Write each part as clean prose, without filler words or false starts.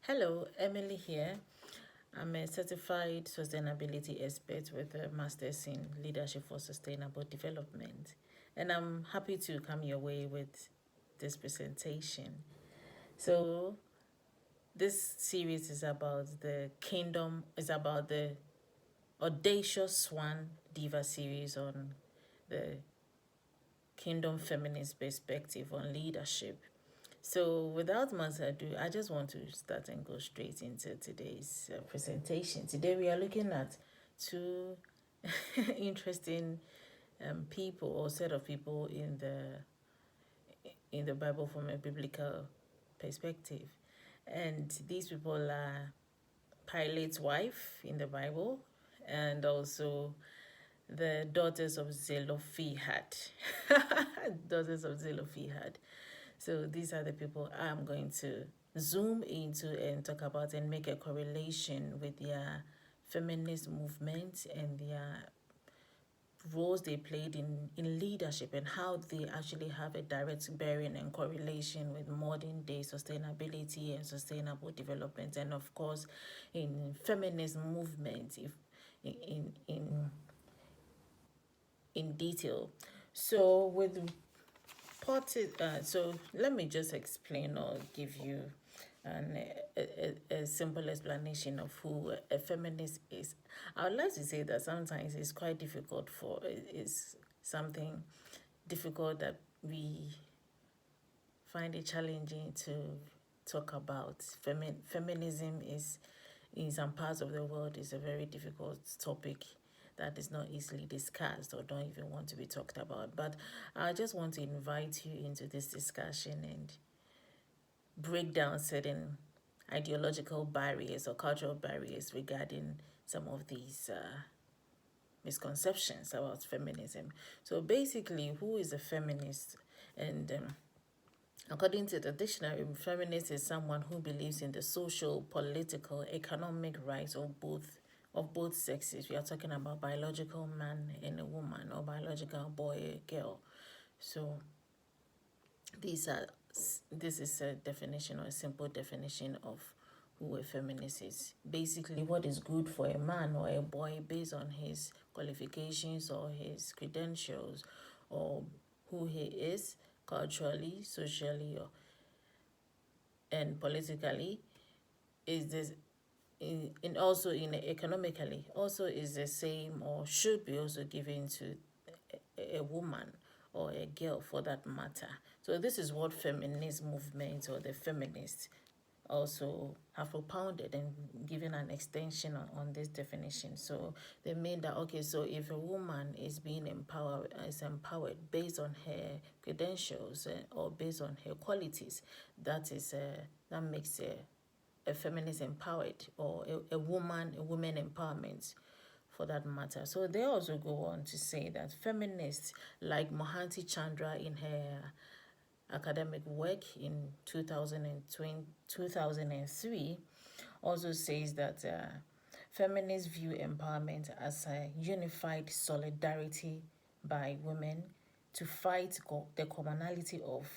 Hello, Emily here. I'm a certified sustainability expert with a master's in leadership for sustainable development. And I'm happy to come your way with this presentation. So, this series is about the Audacious Swan Diva series on the kingdom feminist perspective on leadership. So, without much ado, I just want to start and go straight into today's presentation. Today, we are looking at two interesting people or set of people in the Bible from a biblical perspective, and these people are Pilate's wife in the Bible, and also the daughters of Zelophehad. Daughters of Zelophehad. So these are the people I'm going to zoom into and talk about and make a correlation with their feminist movement and their roles they played in leadership and how they actually have a direct bearing and correlation with modern day sustainability and sustainable development, and of course in feminist movement if in detail. So with so let me just explain or give you a simple explanation of who a feminist is. I would like to say that sometimes it's quite difficult it's something difficult that we find it challenging to talk about. Feminism is in some parts of the world is a very difficult topic that is not easily discussed or don't even want to be talked about. But I just want to invite you into this discussion and break down certain ideological barriers or cultural barriers regarding some of these misconceptions about feminism. So basically, who is a feminist? And according to the dictionary, feminist is someone who believes in the social, political, economic rights of both sexes. We are talking about biological man and a woman, or biological boy and girl. So these are this is a definition or a simple definition of who a feminist is. Basically, what is good for a man or a boy based on his qualifications or his credentials or who he is culturally, socially, and politically is this in also in economically also is the same or should be also given to a woman or a girl for that matter. So this is what feminist movement or the feminists also have propounded and given an extension on this definition. So they made that, okay, so if a woman is being empowered based on her credentials or based on her qualities, that makes a feminist empowered or a woman empowerment for that matter. So they also go on to say that feminists like Mohantry Chandra in her academic work in 2003 also says that feminists view empowerment as a unified solidarity by women to fight the commonality of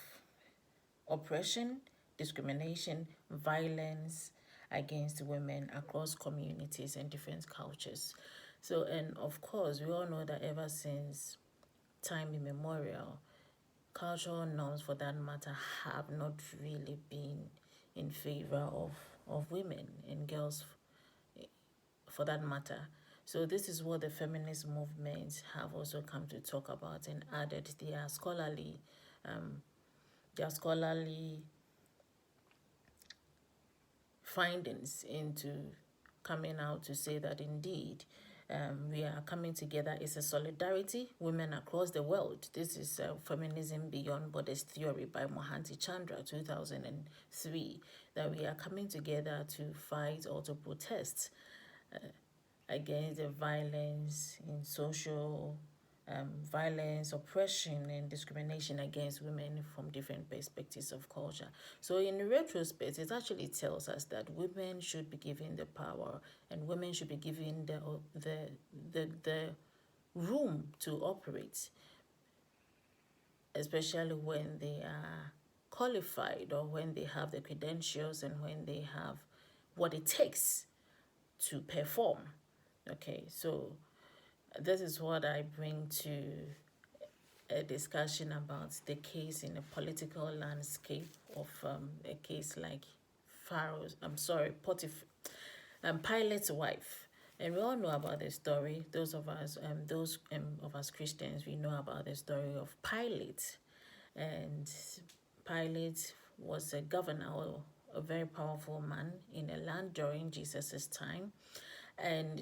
oppression, discrimination, violence against women across communities and different cultures. So, and of course, we all know that ever since time immemorial, cultural norms for that matter have not really been in favor of women and girls for that matter. So this is what the feminist movements have also come to talk about and added um, their scholarly findings into coming out to say that indeed we are coming together. It's a solidarity, women across the world. This is Feminism Beyond Borders theory by Mohantry Chandra, 2003, that we are coming together to fight or to protest against the violence in social violence, oppression, and discrimination against women from different perspectives of culture. So, in retrospect, it actually tells us that women should be given the power and women should be given the room to operate, especially when they are qualified or when they have the credentials and when they have what it takes to perform. Okay, so this is what I bring to a discussion about the case in the political landscape of a case like Pilate's wife. And we all know about the story. Those of us Christians, we know about the story of Pilate. And Pilate was a governor, or a very powerful man in a land during Jesus' time. And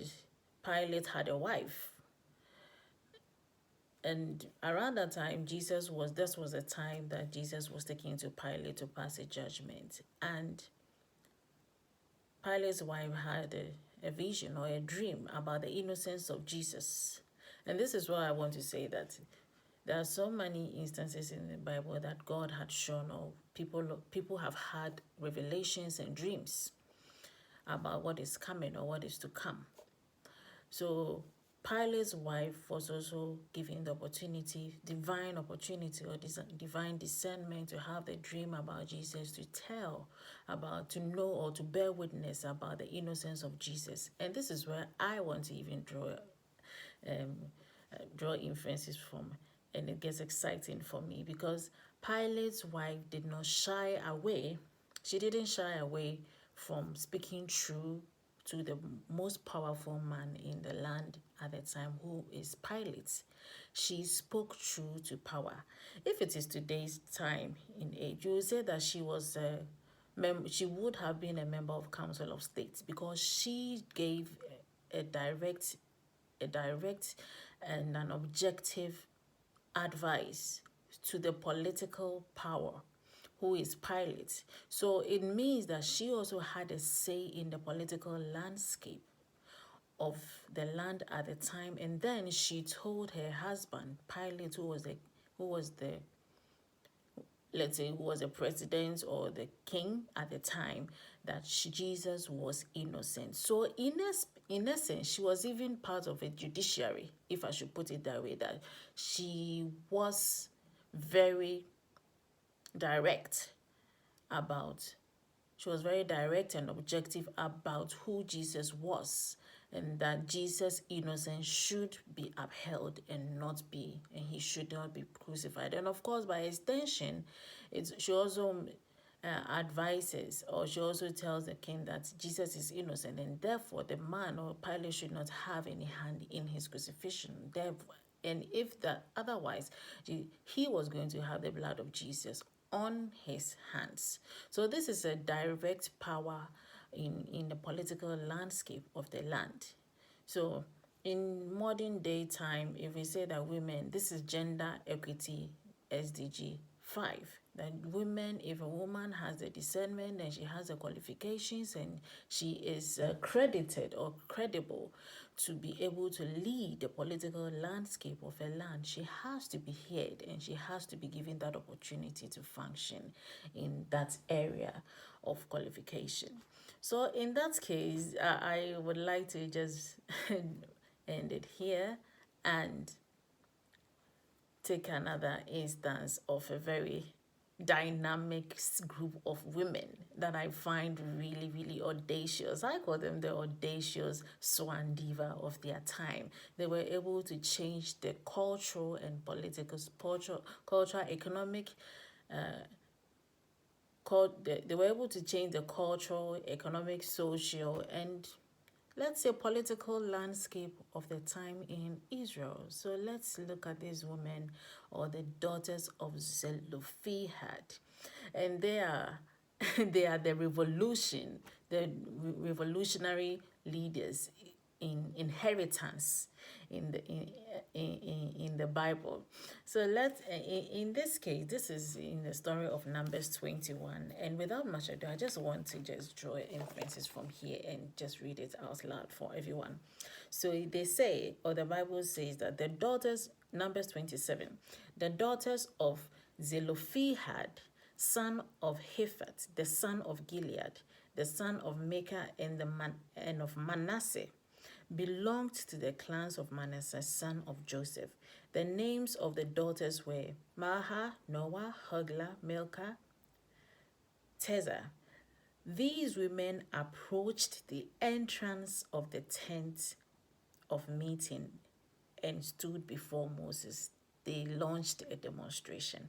Pilate had a wife. And around that time, this was the time that Jesus was taken to Pilate to pass a judgment. And Pilate's wife had a vision or a dream about the innocence of Jesus. And this is why I want to say that there are so many instances in the Bible that God had shown, or people have had revelations and dreams about what is coming or what is to come. So Pilate's wife was also given the divine opportunity or divine discernment to have the dream about Jesus, to know or to bear witness about the innocence of Jesus. And this is where I want to even draw inferences from. And it gets exciting for me because Pilate's wife did not shy away. She didn't shy away from speaking true to the most powerful man in the land at the time, who is Pilate. She spoke true to power. If it is today's time in age, you would say that she would have been a member of Council of State, because she gave a direct and an objective advice to the political power, who is Pilate. So it means that she also had a say in the political landscape of the land at the time. And then she told her husband, Pilate, who was the president or the king at the time, that Jesus was innocent. So in essence, she was even part of a judiciary, if I should put it that way, that she was very direct and objective about who Jesus was, and that Jesus' innocence should be upheld and he should not be crucified. And of course, by extension, she also advises, or she also tells the king that Jesus is innocent, and therefore the man or Pilate should not have any hand in his crucifixion. And if that otherwise, he was going to have the blood of Jesus on his hands. So this is a direct power in the political landscape of the land. So in modern day time, if we say that women, this is gender equity SDG 5, that women, if a woman has the discernment and she has the qualifications and she is credited or credible to be able to lead the political landscape of a land, she has to be heard and she has to be given that opportunity to function in that area of qualification. So in that case, I would like to just end it here and take another instance of a very dynamic group of women that I find really, really audacious. I call them the audacious Swan Diva of their time. They were able to change the cultural and political, economic, they were able to change the cultural, economic, social, and let's say political landscape of the time in Israel. So let's look at these women, or the daughters of Zelophehad. And they are the revolutionary leaders in inheritance in the Bible. So in this case, this is in the story of Numbers 21. And without much ado, I just want to just draw inferences from here and just read it out loud for everyone. So they say, or the Bible says, that the daughters, Numbers 27, the daughters of Zelophehad, son of Hephath, the son of Gilead, the son of Micah, and of Manasseh, belonged to the clans of Manasseh, son of Joseph. The names of the daughters were Mahlah, Noah, Hoglah, Milcah, Tezah. These women approached the entrance of the tent of meeting and stood before Moses. They launched a demonstration.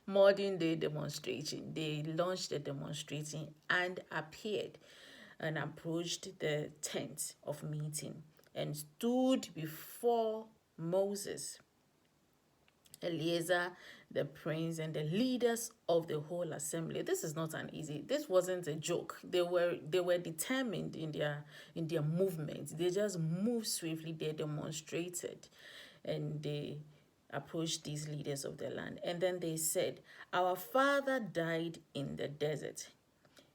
Modern day demonstration. They launched a demonstration and appeared and approached the tent of meeting and stood before Moses, Eleazar, the prince, and the leaders of the whole assembly. This is not an easy. This wasn't a joke. They were determined in their movement. They just moved swiftly. They demonstrated, and they approached these leaders of the land. And then they said, "Our father died in the desert.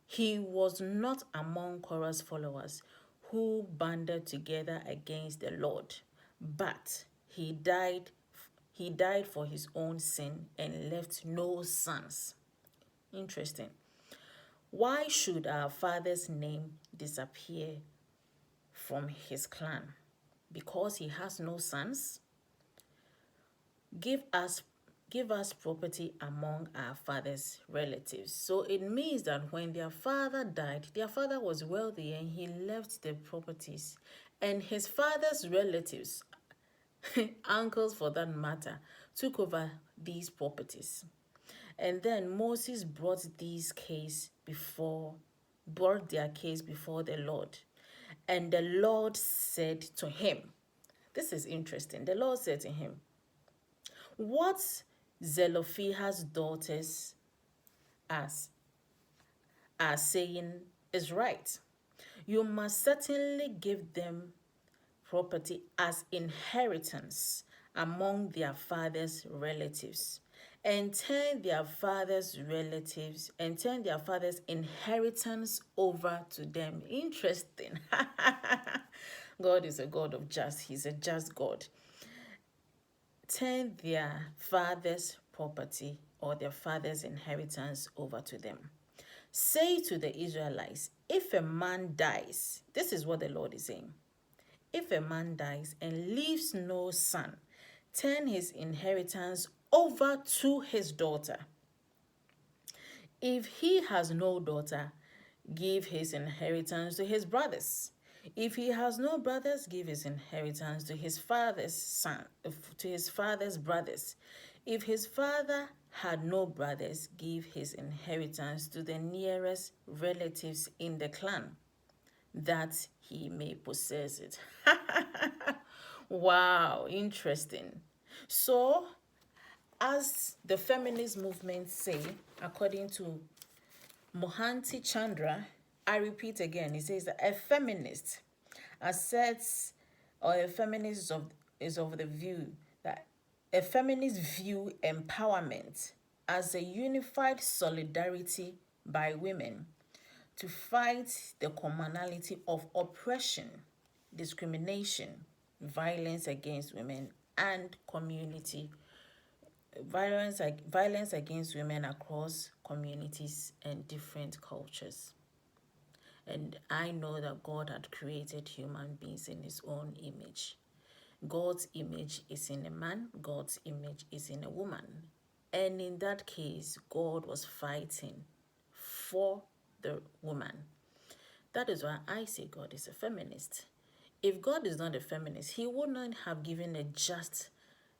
He was not among Korah's followers who banded together against the Lord, but he died for his own sin and left no sons." Interesting. Why should our father's name disappear from his clan? Because he has no sons? Give us property among our father's relatives. So it means that when their father died, their father was wealthy and he left the properties. And his father's relatives, uncles for that matter, took over these properties. And then Moses brought their case before the Lord. And the Lord said to him, this is interesting. The Lord said to him, "What Zelophehad's daughters are saying is right. You must certainly give them property as inheritance among their father's relatives, and turn their father's inheritance over to them." Interesting. God is a God of just. He's a just God. Turn their father's property or their father's inheritance over to them. Say to the Israelites, if a man dies, this is what the Lord is saying. If a man dies and leaves no son, turn his inheritance over to his daughter. If he has no daughter, give his inheritance to his brothers. If he has no brothers, give his inheritance to his father's brothers. If his father had no brothers, give his inheritance to the nearest relatives in the clan, that he may possess it. Wow, interesting. So, as the feminist movement say, according to Mohantry Chandra, I repeat again, he says that a feminist asserts, or a feminist is of the view that a feminist view empowerment as a unified solidarity by women to fight the commonality of oppression, discrimination, violence against women, and violence against women across communities and different cultures. And I know that God had created human beings in his own image. God's image is in a man, God's image is in a woman. And in that case, God was fighting for the woman. That is why I say God is a feminist. If God is not a feminist, he would not have given a just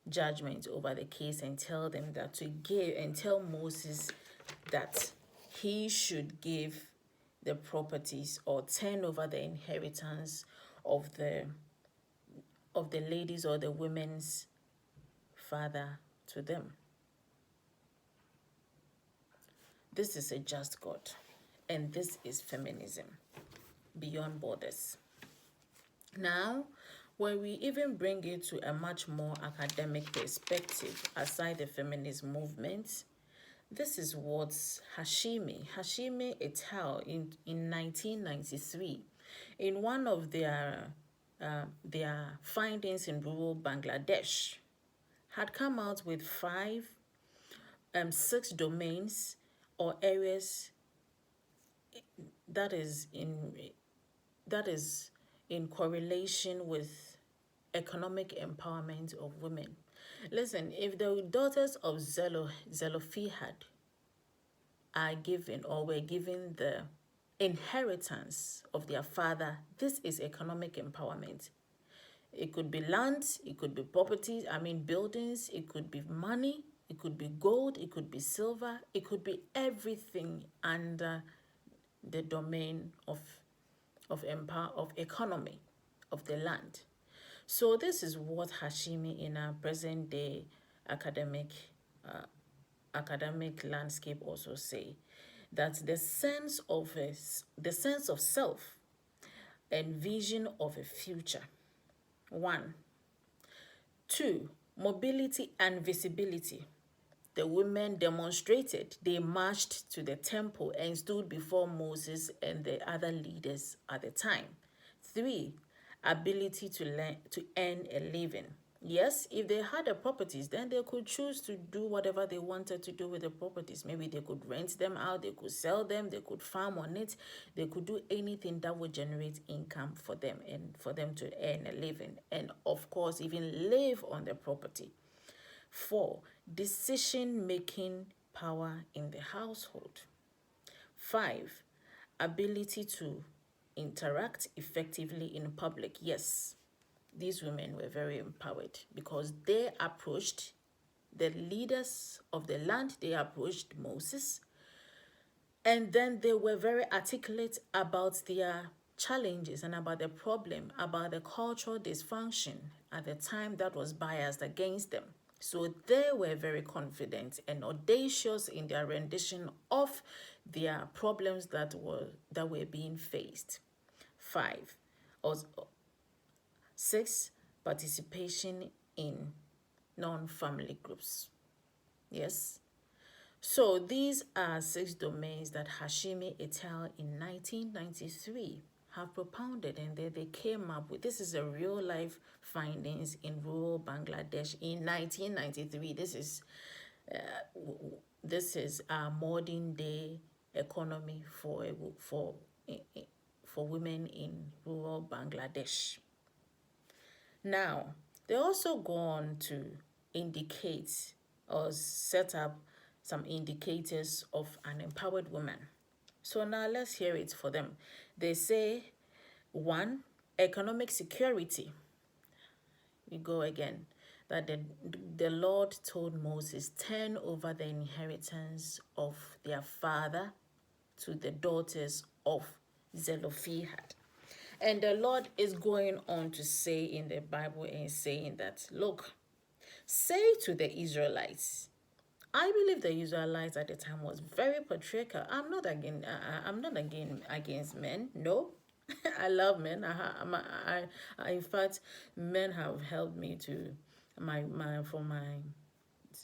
judgment over the case and tell Moses that he should give the properties or turn over the inheritance of the ladies or the women's father to them. This is a just God, and this is feminism beyond borders. Now, when we even bring it to a much more academic perspective aside the feminist movement, this is what Hasheimi et al. in 1993, in one of their findings in rural Bangladesh, had come out with 6 domains or areas that is in correlation with economic empowerment of women. Listen, if the daughters of Zelophehad are given or were given the inheritance of their father, this is economic empowerment. It could be land, it could be property, buildings, it could be money, it could be gold, it could be silver, it could be everything under the domain of economy of the land. So this is what Hasheimi in our present day academic landscape also say, that the sense of self and vision of a future. 1. 2. Mobility and visibility. The women demonstrated. They marched to the temple and stood before Moses and the other leaders at the time. 3. Ability to earn a living. Yes, if they had the properties, then they could choose to do whatever they wanted to do with the properties. Maybe they could rent them out, they could sell them, they could farm on it, they could do anything that would generate income for them and for them to earn a living. And of course, even live on the property. 4. Decision-making power in the household. 5. Ability to interact effectively in public. Yes, these women were very empowered because they approached the leaders of the land, they approached Moses, and then they were very articulate about their challenges and about the problem, about the cultural dysfunction at the time that was biased against them. So they were very confident and audacious in their rendition of their problems that were being faced. 5. 6. Participation in non-family groups. Yes. So these are 6 domains that Hasheimi et al. In 1993 have propounded, and they came up with. This is a real life findings in rural Bangladesh in 1993. This is our modern day economy for women in rural Bangladesh. Now, they also go on to indicate or set up some indicators of an empowered woman. So now let's hear it for them. They say, 1, economic security. We go again. That the Lord told Moses, turn over the inheritance of their father to the daughters of Zelophehad. And the Lord is going on to say in the Bible and saying that, look, say to the Israelites, I believe the Israelites at the time was very patriarchal. I'm not against men. No, I love men. In fact, men have helped me to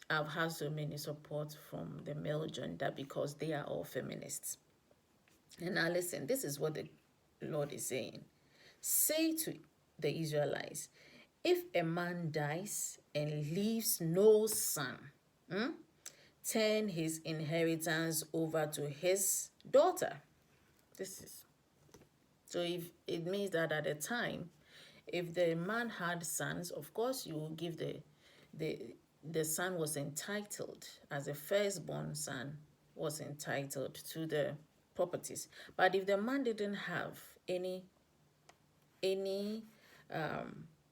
I've had so many support from the male gender because they are all feminists. And now listen, this is what the Lord is saying. Say to the Israelites, if a man dies and leaves no son, turn his inheritance over to his daughter. So if it means that at the time, if the man had sons, of course you will give the son was entitled, as a firstborn son was entitled to the properties. But if the man didn't have any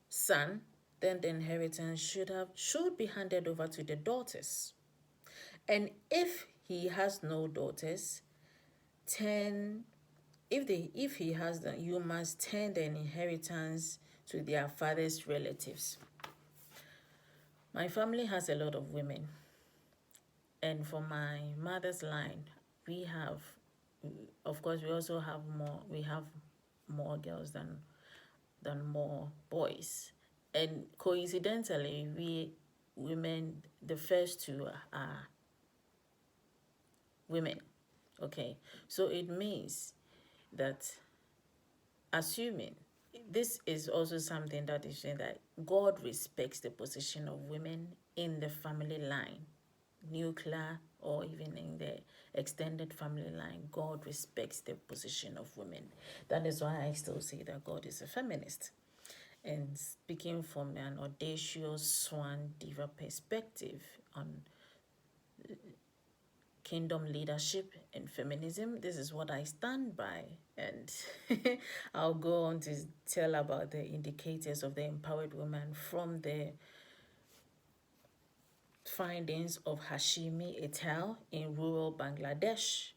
son, then the inheritance should be handed over to the daughters. And if he has no daughters, if he has them, you must turn the inheritance to their father's relatives. My family has a lot of women, and for my mother's line, we have, of course, we also have more. We have more girls than more boys, and coincidentally, we women, the first 2 are women. Okay, so it means that, assuming, this is also something that is saying that God respects the position of women in the family line, nuclear or even in the extended family line. God respects the position of women. That is why I still say that God is a feminist. And speaking from an audacious Swan Diva perspective on kingdom leadership and feminism. This is what I stand by, and I'll go on to tell about the indicators of the empowered woman from the findings of Hasheimi et al. In rural Bangladesh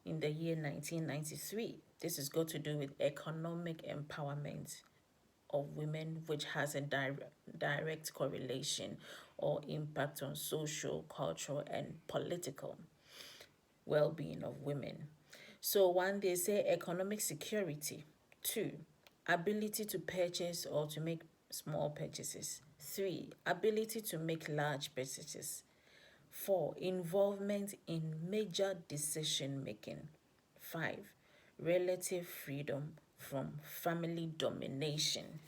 in the year 1993. This has got to do with economic empowerment of women, which has a direct correlation or impact on social, cultural, and political well-being of women. So one, they say economic security. 2, ability to purchase or to make small purchases. 3, ability to make large purchases. 4, involvement in major decision making. 5, relative freedom from family domination.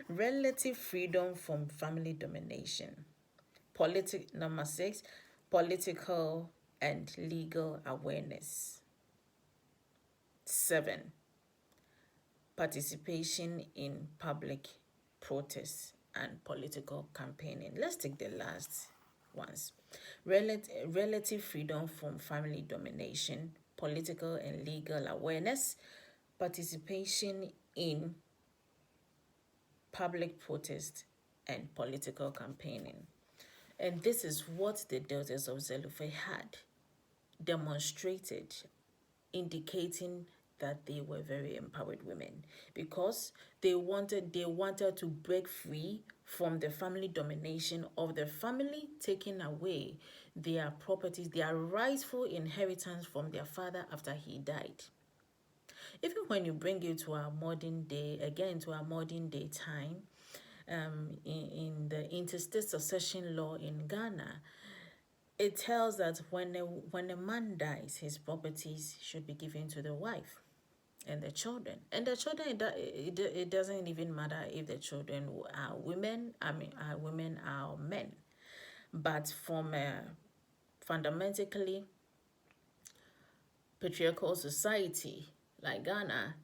Relative freedom from family domination. Number 6, political and legal awareness. 7, participation in public protests and political campaigning. Let's take the last ones. Relative freedom from family domination, political and legal awareness, participation in public protest and political campaigning. And this is what the daughters of Zelophehad had demonstrated, indicating that they were very empowered women, because they wanted to break free from the family domination of the family taking away their properties, their rightful inheritance from their father after he died. Even when you bring it to our modern day, again to our modern day time, in the interstate succession law in Ghana, it tells that when a man dies, his properties should be given to the wife and the children. And the children, it doesn't even matter if the children are women, are men. But from a fundamentally patriarchal society like Ghana,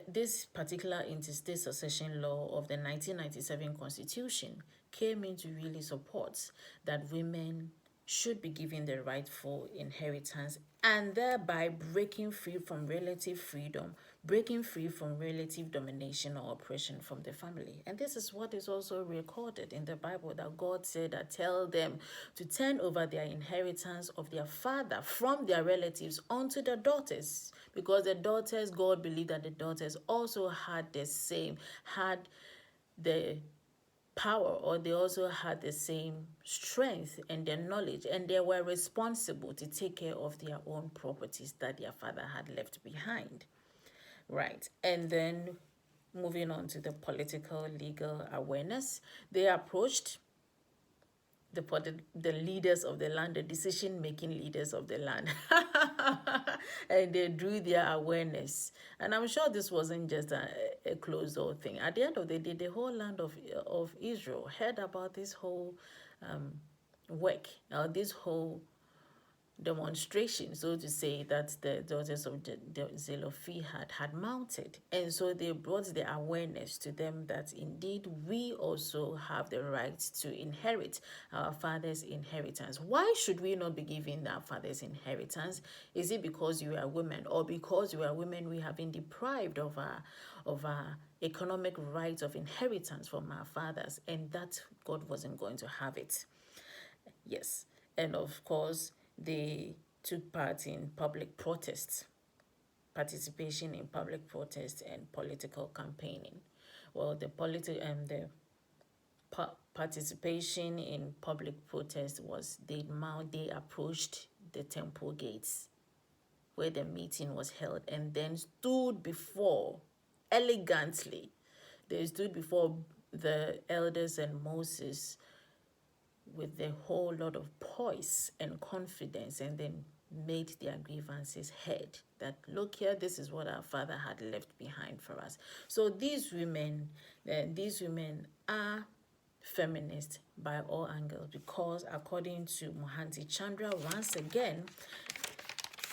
this particular interstate succession law of the 1997 Constitution came in to really support that women should be given the rightful inheritance, and thereby breaking free from relative freedom, breaking free from relative domination or oppression from the family. And this is what is also recorded in the Bible, that God said that tell them to turn over their inheritance of their father from their relatives onto the daughters, because the daughters, God believed that the daughters also had the power, or they also had the same strength and their knowledge, and they were responsible to take care of their own properties that their father had left behind. Right. And then moving on to the political legal awareness, they approached the leaders of the land, the decision-making leaders of the land, and they drew their awareness. And I'm sure this wasn't just a closed-door thing. At the end of the day, the whole land of Israel heard about this whole work, this whole demonstration, so to say, that the daughters of Zelophehad had mounted. And so they brought the awareness to them that indeed we also have the right to inherit our father's inheritance. Why should we not be giving our father's inheritance? Is it because you are women, or because you are women we have been deprived of our economic rights of inheritance from our fathers, and that God wasn't going to have it? Yes. And of course, they took part in public protests, participation in public protests and political campaigning. Well, the participation in public protest was they approached the temple gates where the meeting was held, and then stood before, elegantly, they stood before the elders and Moses with a whole lot of poise and confidence, and then made their grievances heard, that look here, this is what our father had left behind for us. So these women are feminist by all angles, because according to Mohantry Chandra, once again,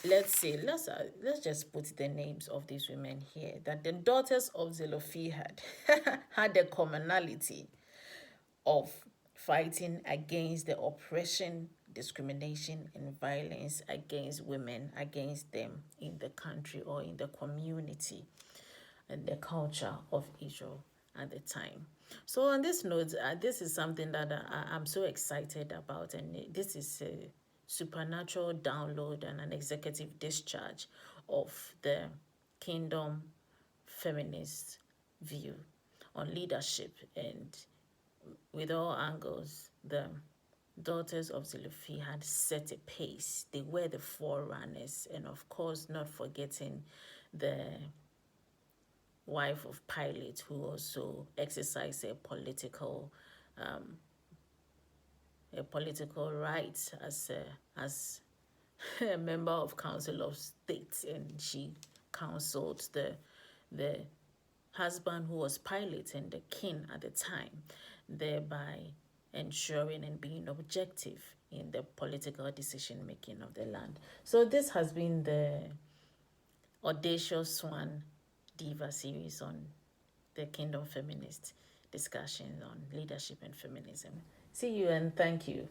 let's just put the names of these women here, that the daughters of Zelophehad had a commonality of fighting against the oppression, discrimination and violence against women, against them in the country or in the community and the culture of Israel at the time. So on this note, this is something that I'm so excited about, and this is a supernatural download and an executive discharge of the kingdom feminist view on leadership. And with all angles, the daughters of Zelophehad had set a pace. They were the forerunners, and of course not forgetting the wife of Pilate, who also exercised a political right as a member of Council of State, and she counseled the husband who was Pilate and the king at the time, thereby ensuring and being objective in the political decision making of the land. So this has been the Audacious Swan Diva series on the Kingdom Feminist discussions on leadership and feminism. See you and thank you.